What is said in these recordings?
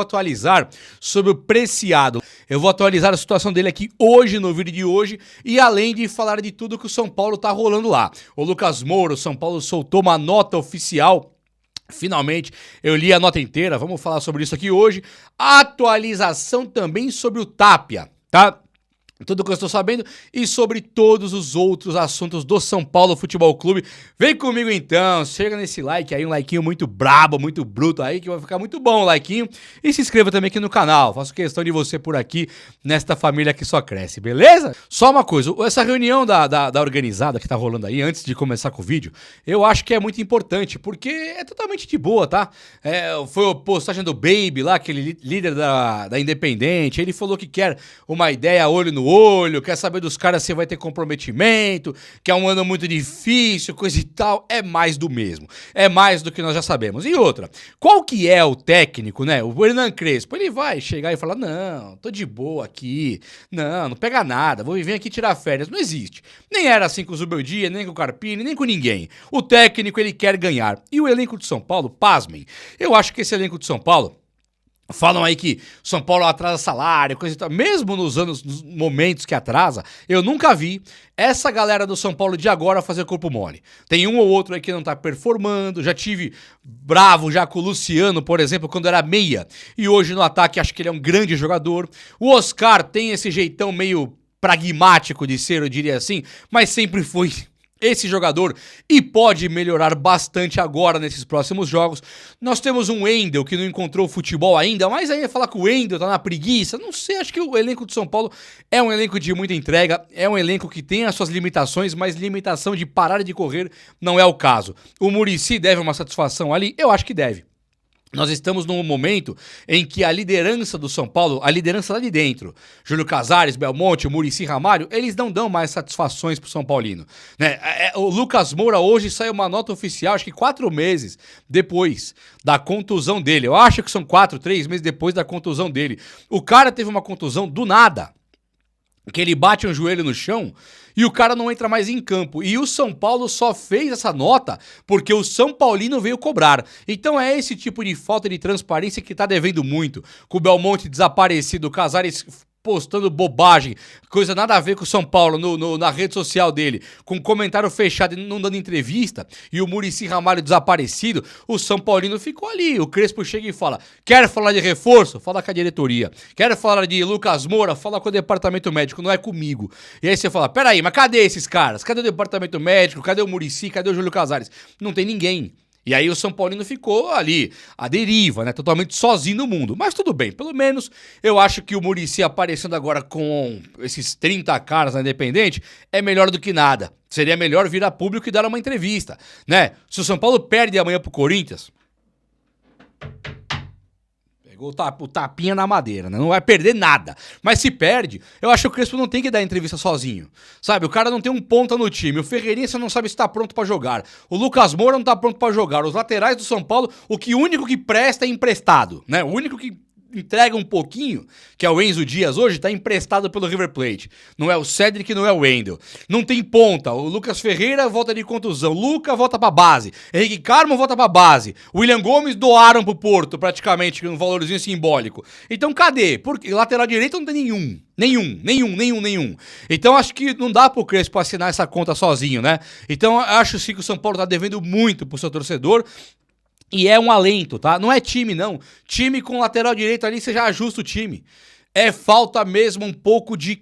atualizar sobre o Preciado. Eu vou atualizar a situação dele aqui hoje, no vídeo de hoje, e além de falar de tudo que o São Paulo tá rolando lá. O Lucas Moura, o São Paulo soltou uma nota oficial. Finalmente, eu li a nota inteira, vamos falar sobre isso aqui hoje. Atualização também sobre o Tapia, tá? Tudo que eu estou sabendo e sobre todos os outros assuntos do São Paulo Futebol Clube. Vem comigo então, chega nesse like aí, um likeinho muito brabo, muito bruto aí, que vai ficar muito bom o likeinho. E se inscreva também aqui no canal, faço questão de você por aqui, nesta família que só cresce, beleza? Só uma coisa, essa reunião da organizada que tá rolando aí, antes de começar com o vídeo, eu acho que é muito importante, porque é totalmente de boa, tá? Foi a postagem do Baby lá, aquele líder da Independente, ele falou que quer uma ideia olho no olho, quer saber dos caras se vai ter comprometimento, que é um ano muito difícil, coisa e tal, é mais do mesmo. É mais do que nós já sabemos. E outra, qual que é o técnico, né? O Hernan Crespo, ele vai chegar e falar, não, tô de boa aqui, não pega nada, vou vir aqui tirar férias. Não existe. Nem era assim com o Zubeldia, nem com o Carpini, nem com ninguém. O técnico, ele quer ganhar. E o elenco de São Paulo, pasmem, eu acho que esse elenco de São Paulo, falam aí que São Paulo atrasa salário, coisa e tal. Mesmo nos momentos que atrasa, eu nunca vi essa galera do São Paulo de agora fazer corpo mole. Tem um ou outro aí que não tá performando, já tive bravo já com o Luciano, por exemplo, quando era meia, e hoje no ataque acho que ele é um grande jogador. O Oscar tem esse jeitão meio pragmático de ser, eu diria assim, mas sempre foi esse jogador e pode melhorar bastante agora nesses próximos jogos. Nós temos um Wendel que não encontrou futebol ainda, mas aí falar que o Wendel tá na preguiça, não sei, acho que o elenco de São Paulo é um elenco de muita entrega, é um elenco que tem as suas limitações, mas limitação de parar de correr não é o caso. O Muricy deve uma satisfação ali? Eu acho que deve. Nós estamos num momento em que a liderança do São Paulo, a liderança lá de dentro, Júlio Casares, Belmonte, Muricy Ramalho, eles não dão mais satisfações pro São Paulino, né? O Lucas Moura hoje saiu uma nota oficial, acho que 4 meses depois da contusão dele. Eu acho que são 4, 3 meses depois da contusão dele. O cara teve uma contusão do nada, que ele bate um joelho no chão e o cara não entra mais em campo. E o São Paulo só fez essa nota porque o São Paulino veio cobrar. Então é esse tipo de falta de transparência que tá devendo muito. Com o Belmonte desaparecido, o Casares postando bobagem, coisa nada a ver com o São Paulo na rede social dele, com comentário fechado e não dando entrevista, e o Muricy Ramalho desaparecido, o São Paulino ficou ali. O Crespo chega e fala, quer falar de reforço? Fala com a diretoria. Quer falar de Lucas Moura? Fala com o departamento médico, não é comigo. E aí você fala, peraí, mas cadê esses caras? Cadê o departamento médico? Cadê o Muricy? Cadê o Júlio Casares? Não tem ninguém. E aí o São Paulino ficou ali, à deriva, né? Totalmente sozinho no mundo. Mas tudo bem, pelo menos eu acho que o Muricy aparecendo agora com esses 30 caras na Independente é melhor do que nada. Seria melhor vir a público e dar uma entrevista, né? Se o São Paulo perde amanhã pro Corinthians, o tapinha na madeira, né? Não vai perder nada. Mas se perde, eu acho que o Crespo não tem que dar entrevista sozinho. Sabe, o cara não tem um ponta no time. O Ferreirinha você não sabe se tá pronto pra jogar. O Lucas Moura não tá pronto pra jogar. Os laterais do São Paulo, o único que presta é emprestado, né? O único que entrega um pouquinho, que é o Enzo Dias hoje, tá emprestado pelo River Plate. Não é o Cedric, não é o Wendel. Não tem ponta. O Lucas Ferreira volta de contusão. Luca volta pra base. Henrique Carmo volta pra base. William Gomes doaram pro Porto, praticamente, um valorzinho simbólico. Então cadê? Porque lateral direito não tem nenhum. Nenhum. Então acho que não dá pro Crespo assinar essa conta sozinho, né? Então acho sim que o São Paulo tá devendo muito pro seu torcedor. E é um alento, tá? Não é time, não. Time com lateral direito ali, você já ajusta o time. É falta mesmo um pouco de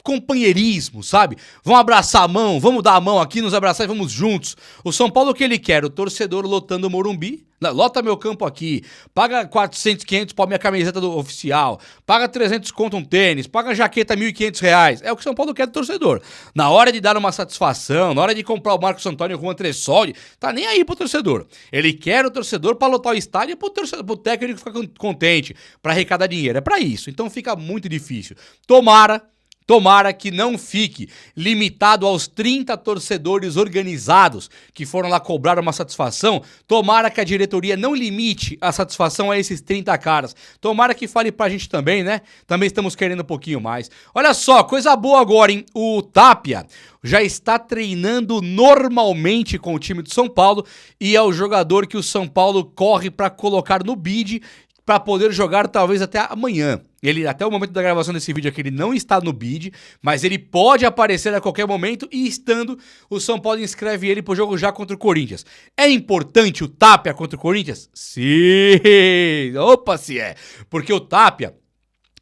companheirismo, sabe? Vamos abraçar a mão, vamos dar a mão aqui, nos abraçar e vamos juntos. O São Paulo, o que ele quer? O torcedor lotando o Morumbi. Lota meu campo aqui, paga 400, 500 pra minha camiseta do oficial, paga 300 conto um tênis, paga jaqueta R$1.500. É o que o São Paulo quer do torcedor. Na hora de dar uma satisfação, na hora de comprar o Marcos Antônio com o Andressoli, tá nem aí pro torcedor. Ele quer o torcedor pra lotar o estádio e pro técnico ficar contente, pra arrecadar dinheiro. É pra isso. Então fica muito difícil. Tomara que não fique limitado aos 30 torcedores organizados que foram lá cobrar uma satisfação. Tomara que a diretoria não limite a satisfação a esses 30 caras. Tomara que fale pra gente também, né? Também estamos querendo um pouquinho mais. Olha só, coisa boa agora, hein? O Tapia já está treinando normalmente com o time do São Paulo e é o jogador que o São Paulo corre pra colocar no bid para poder jogar talvez até amanhã. Ele, até o momento da gravação desse vídeo aqui, ele não está no bid, mas ele pode aparecer a qualquer momento e estando, o São Paulo inscreve ele pro jogo já contra o Corinthians. É importante o Tapia contra o Corinthians? Sim! Opa, se é! Porque o Tapia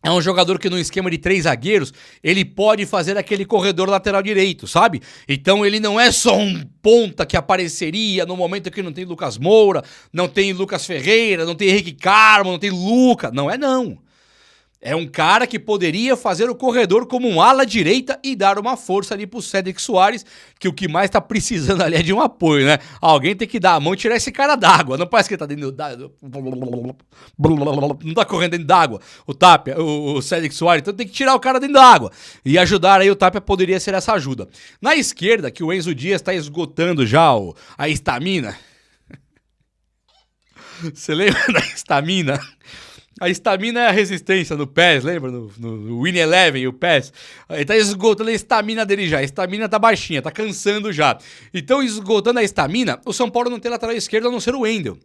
é um jogador que no esquema de 3 zagueiros, ele pode fazer aquele corredor lateral direito, sabe? Então ele não é só um ponta que apareceria no momento que não tem Lucas Moura, não tem Lucas Ferreira, não tem Henrique Carmo, não tem Luca. Não é não. É um cara que poderia fazer o corredor como um ala direita e dar uma força ali pro Cédric Soares, que o que mais tá precisando ali é de um apoio, né? Alguém tem que dar a mão e tirar esse cara d'água. Não parece que ele tá dentro d'água. Não tá correndo dentro d'água. O Tapia, o Cédric Soares. Então tem que tirar o cara dentro d'água. E ajudar aí o Tapia poderia ser essa ajuda. Na esquerda, que o Enzo Dias tá esgotando já a estamina. Você lembra da estamina? A estamina é a resistência no PES, lembra? No Win Eleven, o PES. Ele tá esgotando a estamina dele já. A estamina tá baixinha, tá cansando já. Então, esgotando a estamina, o São Paulo não tem lateral esquerdo a não ser o Wendel.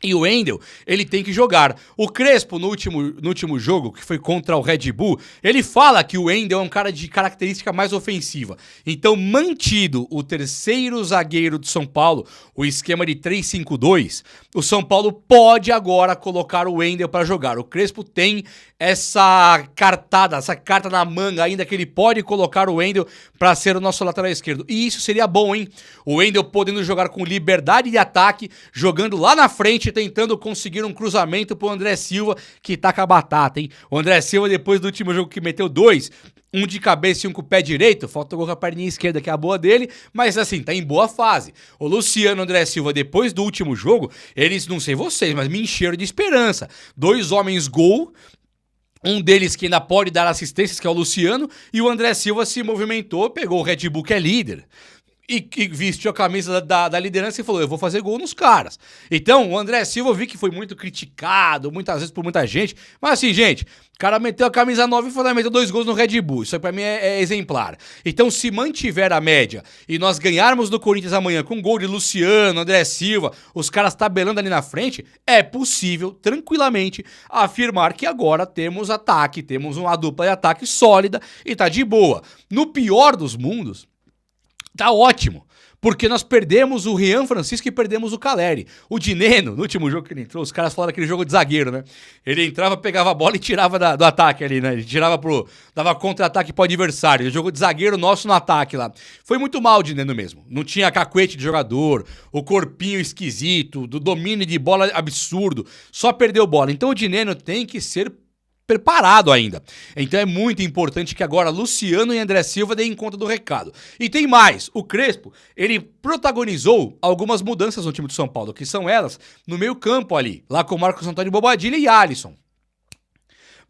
E o Wendel, ele tem que jogar. O Crespo, no último jogo, que foi contra o Red Bull, ele fala que o Wendel é um cara de característica mais ofensiva. Então, mantido o terceiro zagueiro de São Paulo, o esquema de 3-5-2, o São Paulo pode agora colocar o Wendel para jogar. O Crespo tem essa carta na manga ainda, que ele pode colocar o Wendel para ser o nosso lateral esquerdo. E isso seria bom, hein? O Wendel podendo jogar com liberdade de ataque, jogando lá na frente, tentando conseguir um cruzamento pro André Silva, que tá com a batata, hein? O André Silva, depois do último jogo que meteu 2, um de cabeça e um com o pé direito, falta o gol com a perninha esquerda, que é a boa dele, mas assim, tá em boa fase. O Luciano e o André Silva, depois do último jogo, eles, não sei vocês, mas me encheram de esperança. 2 homens gol, um deles que ainda pode dar assistências, que é o Luciano, e o André Silva se movimentou, pegou o Red Bull, que é líder, e vestiu a camisa da liderança e falou, eu vou fazer gol nos caras. Então, o André Silva eu vi que foi muito criticado, muitas vezes por muita gente, mas assim, gente, o cara meteu a camisa 9 e foi lá, meteu 2 gols no Red Bull, isso aí pra mim é exemplar. Então, se mantiver a média e nós ganharmos do Corinthians amanhã com gol de Luciano, André Silva, os caras tabelando ali na frente, é possível, tranquilamente, afirmar que agora temos ataque, temos uma dupla de ataque sólida e tá de boa. No pior dos mundos, tá ótimo, porque nós perdemos o Rian Francisco e perdemos o Caleri. O Dineno, no último jogo que ele entrou, os caras falaram aquele jogo de zagueiro, né? Ele entrava, pegava a bola e tirava do ataque ali, né? Ele tirava dava contra-ataque pro adversário. Ele jogou de zagueiro nosso no ataque lá. Foi muito mal o Dineno mesmo. Não tinha cacuete de jogador, o corpinho esquisito, do domínio de bola absurdo. Só perdeu bola. Então o Dineno tem que ser preparado ainda. Então é muito importante que agora Luciano e André Silva deem conta do recado. E tem mais, o Crespo, ele protagonizou algumas mudanças no time do São Paulo, que são elas no meio campo ali, lá com Marcos Antônio Bobadilla e Alisson.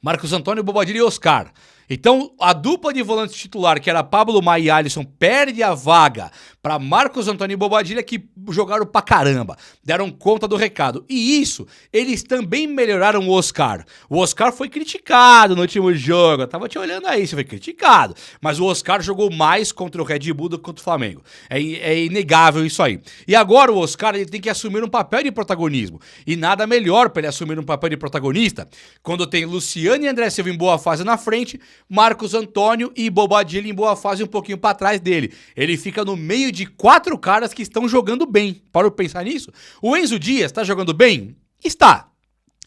Marcos Antônio, Bobadilla e Oscar. Então, a dupla de volantes titular, que era Pablo Maia e Alisson, perde a vaga para Marcos Antônio e Bobadilla, que jogaram pra caramba, deram conta do recado. E isso, eles também melhoraram o Oscar. O Oscar foi criticado no último jogo, eu tava te olhando aí, você foi criticado. Mas o Oscar jogou mais contra o Red Bull do que contra o Flamengo. É inegável isso aí. E agora o Oscar, ele tem que assumir um papel de protagonismo. E nada melhor para ele assumir um papel de protagonista quando tem Luciano e André Silva em boa fase na frente, Marcos Antônio e Bobadilla em boa fase um pouquinho para trás dele. Ele fica no meio de 4 caras que estão jogando bem. Parou pra pensar nisso? O Enzo Dias tá jogando bem? Está.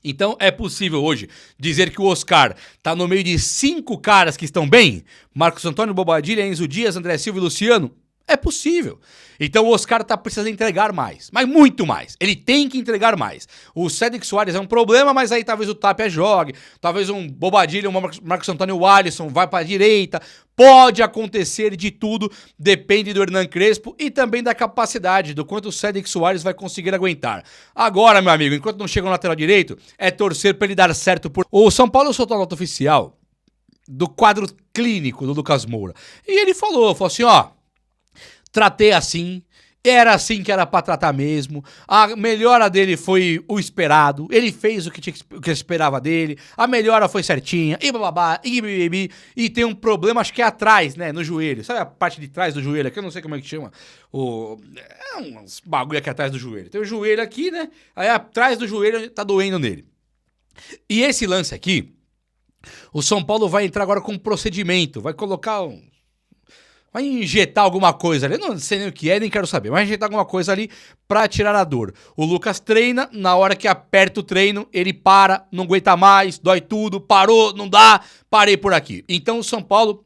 Então é possível hoje dizer que o Oscar tá no meio de 5 caras que estão bem? Marcos Antônio, Bobadilla, Enzo Dias, André Silva e Luciano? É possível. Então o Oscar tá precisando entregar mais, mas muito mais. Ele tem que entregar mais. O Cédric Soares é um problema, mas aí talvez o Tapia jogue, talvez um Bobadilla, um Marcos Antônio, o Alisson vai para a direita. Pode acontecer de tudo, depende do Hernan Crespo e também da capacidade, do quanto o Cédric Soares vai conseguir aguentar. Agora, meu amigo, enquanto não chega no lateral direito, é torcer para ele dar certo. O São Paulo soltou a nota oficial do quadro clínico do Lucas Moura. E ele falou assim, ó, tratei assim, era assim que era pra tratar mesmo, a melhora dele foi o esperado, ele fez o que esperava dele, a melhora foi certinha, e bababá, e bibibi, e tem um problema, acho que é atrás, né, no joelho, sabe a parte de trás do joelho aqui, eu não sei como é que chama, uns bagulho aqui atrás do joelho, tem o joelho aqui, né, aí atrás do joelho tá doendo nele. E esse lance aqui, o São Paulo vai entrar agora com um procedimento, vai colocar vai injetar alguma coisa ali, eu não sei nem o que é, nem quero saber, vai injetar alguma coisa ali pra tirar a dor. O Lucas treina, na hora que aperta o treino, ele para, não aguenta mais, dói tudo, parou, não dá, parei por aqui. Então o São Paulo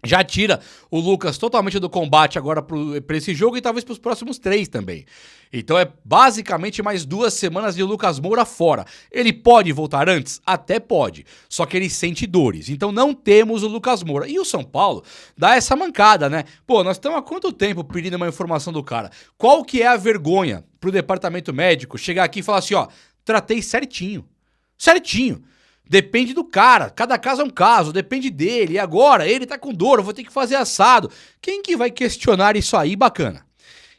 já tira o Lucas totalmente do combate agora pra esse jogo e talvez pros próximos 3 também. Então é basicamente mais 2 semanas de Lucas Moura fora. Ele pode voltar antes? Até pode. Só que ele sente dores. Então não temos o Lucas Moura. E o São Paulo dá essa mancada, né? Pô, nós estamos há quanto tempo pedindo uma informação do cara? Qual que é a vergonha pro departamento médico chegar aqui e falar assim, ó, tratei certinho. Certinho. Depende do cara, cada caso é um caso, depende dele, e agora ele tá com dor, eu vou ter que fazer assado. Quem que vai questionar isso aí, bacana?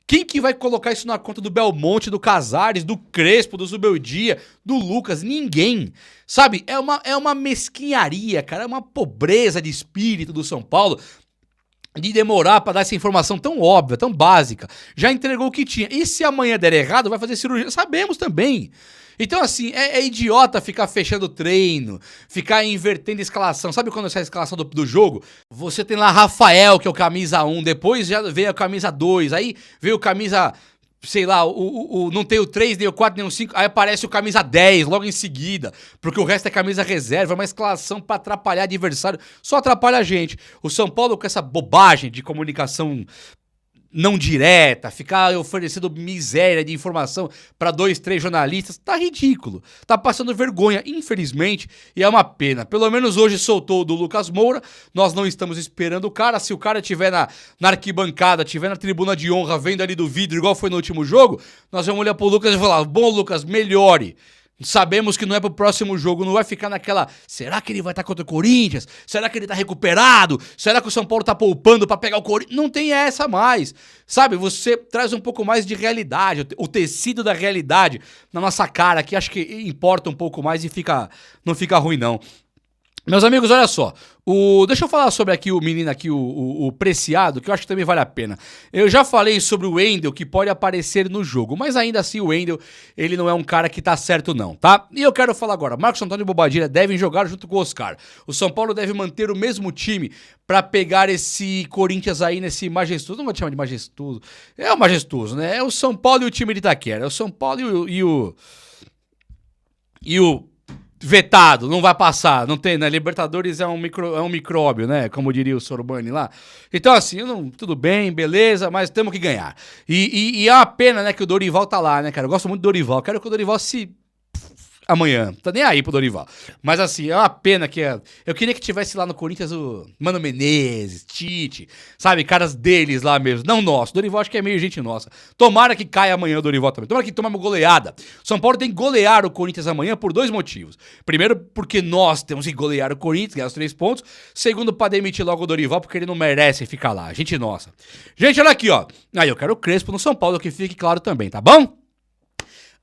Quem que vai colocar isso na conta do Belmonte, do Casares, do Crespo, do Zubeldia, do Lucas? Ninguém. Sabe, é uma mesquinharia, cara, é uma pobreza de espírito do São Paulo de demorar pra dar essa informação tão óbvia, tão básica. Já entregou o que tinha. E se amanhã der errado, vai fazer cirurgia? Sabemos também. Então, assim, é idiota ficar fechando treino, ficar invertendo a escalação. Sabe quando sai a escalação do jogo? Você tem lá Rafael, que é o camisa 1, depois já veio a camisa 2, aí veio o camisa, sei lá, não tem o 3, nem o 4, nem o 5, aí aparece o camisa 10 logo em seguida, porque o resto é camisa reserva, é uma escalação pra atrapalhar adversário, só atrapalha a gente. O São Paulo com essa bobagem de comunicação não direta, ficar oferecendo miséria de informação pra 2, 3 jornalistas, tá ridículo, tá passando vergonha, infelizmente, e é uma pena. Pelo menos hoje soltou o do Lucas Moura, nós não estamos esperando o cara, se o cara estiver na arquibancada, estiver na tribuna de honra, vendo ali do vidro, igual foi no último jogo, nós vamos olhar pro Lucas e falar, bom Lucas, melhore. Sabemos que não é pro próximo jogo, não vai ficar naquela, será que ele vai estar contra o Corinthians? Será que ele tá recuperado? Será que o São Paulo tá poupando pra pegar o Corinthians? Não tem essa mais, sabe? Você traz um pouco mais de realidade, o tecido da realidade na nossa cara, que acho que importa um pouco mais e não fica ruim não. Meus amigos, olha só, deixa eu falar sobre aqui o menino aqui, o Preciado, que eu acho que também vale a pena. Eu já falei sobre o Wendel, que pode aparecer no jogo, mas ainda assim o Wendel, ele não é um cara que tá certo não, tá? E eu quero falar agora, Marcos Antônio e Bobadilha devem jogar junto com o Oscar. O São Paulo deve manter o mesmo time pra pegar esse Corinthians aí nesse majestoso, não vou te chamar de majestoso, é o majestoso, né? É o São Paulo e o time de Itaquera, é o São Paulo e o vetado, não vai passar, não tem, né? Libertadores é um micróbio, né? Como diria o Sorbani lá. Então, assim, tudo bem, beleza, mas temos que ganhar. E é uma pena, né, que o Dorival tá lá, né, cara? Eu gosto muito do Dorival, quero que o Dorival se amanhã. Tá nem aí pro Dorival. Mas assim, é uma pena que eu queria que tivesse lá no Corinthians o Mano Menezes, Tite, sabe? Caras deles lá mesmo. Não nosso. Dorival acho que é meio gente nossa. Tomara que caia amanhã o Dorival também. Tomara que tome uma goleada. São Paulo tem que golear o Corinthians amanhã por 2 motivos. Primeiro, porque nós temos que golear o Corinthians, ganhar os 3 pontos. Segundo, pra demitir logo o Dorival, porque ele não merece ficar lá. Gente nossa. Gente, olha aqui, ó. Aí eu quero o Crespo no São Paulo, que fique claro também, tá bom?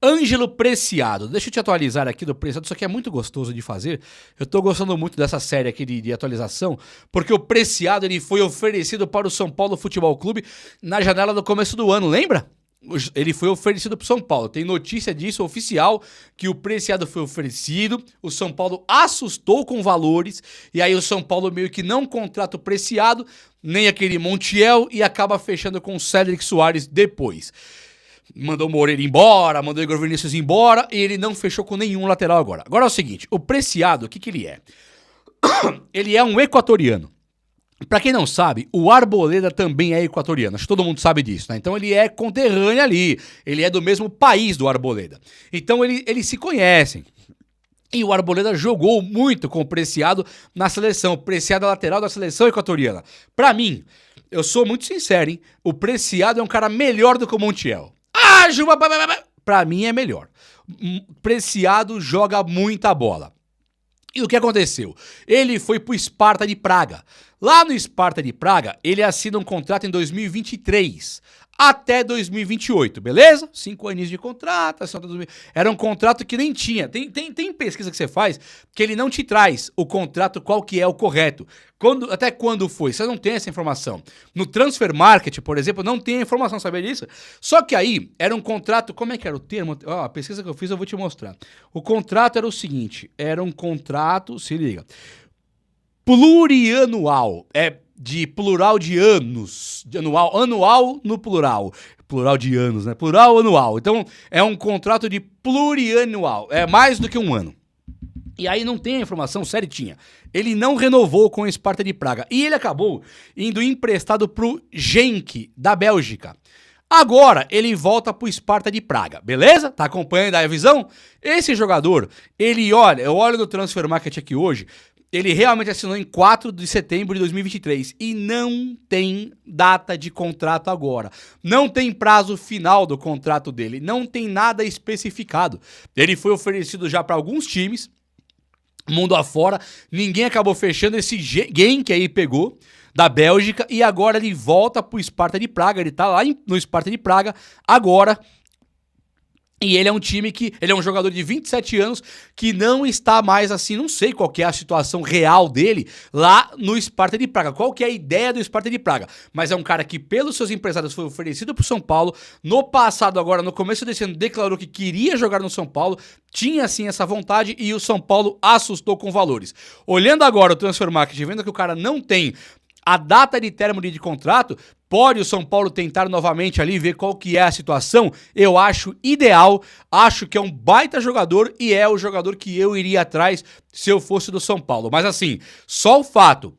Ângelo Preciado, deixa eu te atualizar aqui do Preciado, isso aqui é muito gostoso de fazer, eu tô gostando muito dessa série aqui de atualização, porque o Preciado ele foi oferecido para o São Paulo Futebol Clube na janela do começo do ano, lembra? Ele foi oferecido para o São Paulo, tem notícia disso oficial, que o Preciado foi oferecido, o São Paulo assustou com valores, e aí o São Paulo meio que não contrata o Preciado, nem aquele Montiel, e acaba fechando com o Cédric Soares depois. Mandou o Moreira embora, mandou o Igor Vinícius embora e ele não fechou com nenhum lateral agora. Agora é o seguinte, o Preciado, o que ele é? Ele é um equatoriano. Pra quem não sabe, o Arboleda também é equatoriano, acho que todo mundo sabe disso, né? Então ele é conterrâneo ali, ele é do mesmo país do Arboleda. Então eles se conhecem. E o Arboleda jogou muito com o Preciado na seleção, o Preciado é lateral da seleção equatoriana. Pra mim, eu sou muito sincero, hein? O Preciado é um cara melhor do que o Montiel. Pra mim é melhor. Preciado joga muita bola. E o que aconteceu? Ele foi pro Sparta de Praga. Lá no Sparta de Praga, ele assina um contrato em 2023. até 2028, beleza? 5 aninhos de contrato, era um contrato que nem tinha. Tem pesquisa que você faz que ele não te traz o contrato qual que é o correto. Até quando foi? Você não tem essa informação. No Transfer Market, por exemplo, não tem a informação, sabia disso? Só que aí era um contrato, como é que era o termo? A pesquisa que eu fiz eu vou te mostrar. O contrato era o seguinte, era um contrato, se liga, plurianual, de plural de anos, de anual no plural de anos, né? Plural anual. Então, é um contrato de plurianual, é mais do que um ano. E aí não tem a informação certinha. Ele não renovou com o Sparta de Praga e ele acabou indo emprestado pro Genk da Bélgica. Agora ele volta pro Sparta de Praga, beleza? Tá acompanhando aí a visão? Esse jogador, eu olho no Transfer Market aqui hoje, ele realmente assinou em 4 de setembro de 2023 e não tem data de contrato agora. Não tem prazo final do contrato dele, não tem nada especificado. Ele foi oferecido já para alguns times, mundo afora, ninguém acabou fechando, esse Genk aí pegou da Bélgica e agora ele volta pro Sparta de Praga, ele tá lá no Sparta de Praga agora. E ele é um jogador de 27 anos que não está mais assim, não sei qual que é a situação real dele lá no Sparta de Praga, qual que é a ideia do Sparta de Praga, mas é um cara que pelos seus empresários foi oferecido pro São Paulo, no passado agora, no começo desse ano, declarou que queria jogar no São Paulo, tinha sim essa vontade e o São Paulo assustou com valores. Olhando agora o Transfer Market, vendo que o cara não tem a data de término de contrato, pode o São Paulo tentar novamente ali, ver qual que é a situação? Eu acho ideal, acho que é um baita jogador e é o jogador que eu iria atrás se eu fosse do São Paulo. Mas assim, só o fato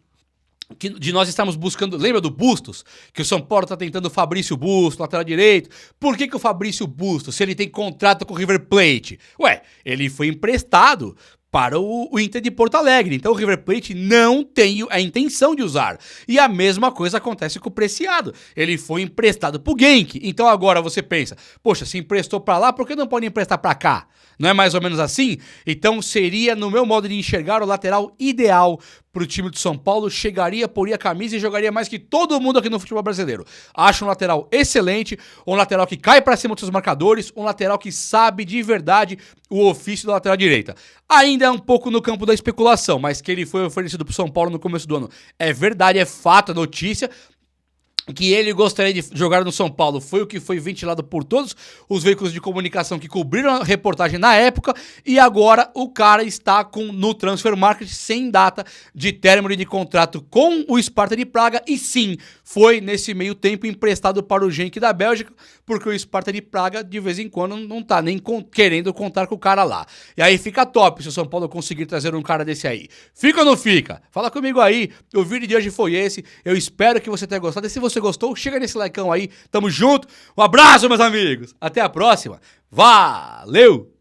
de nós estarmos buscando, lembra do Bustos? Que o São Paulo tá tentando o Fabrício Bustos, lateral direito. Por que o Fabrício Bustos, se ele tem contrato com o River Plate? Ué, ele foi emprestado para o Inter de Porto Alegre. Então o River Plate não tem a intenção de usar. E a mesma coisa acontece com o Preciado. Ele foi emprestado pro Genk. Então agora você pensa, poxa, se emprestou para lá, por que não pode emprestar para cá? Não é mais ou menos assim? Então seria, no meu modo de enxergar, o lateral ideal pro time de São Paulo, chegaria, poria a camisa e jogaria mais que todo mundo aqui no futebol brasileiro. Acho um lateral excelente, um lateral que cai para cima dos seus marcadores, um lateral que sabe de verdade o ofício da lateral direita. Ainda é um pouco no campo da especulação, mas que ele foi oferecido pro São Paulo no começo do ano é verdade, é fato, é notícia. Que ele gostaria de jogar no São Paulo foi o que foi ventilado por todos os veículos de comunicação que cobriram a reportagem na época e agora o cara está no Transfer Market sem data de término de contrato com o Sparta de Praga e sim, foi nesse meio tempo emprestado para o Genk da Bélgica porque o Sparta de Praga de vez em quando não tá nem querendo contar com o cara lá. E aí fica top se o São Paulo conseguir trazer um cara desse aí. Fica ou não fica? Fala comigo aí, o vídeo de hoje foi esse, eu espero que você tenha gostado e se você gostou, chega nesse likeão aí, tamo junto, um abraço meus amigos, até a próxima, valeu!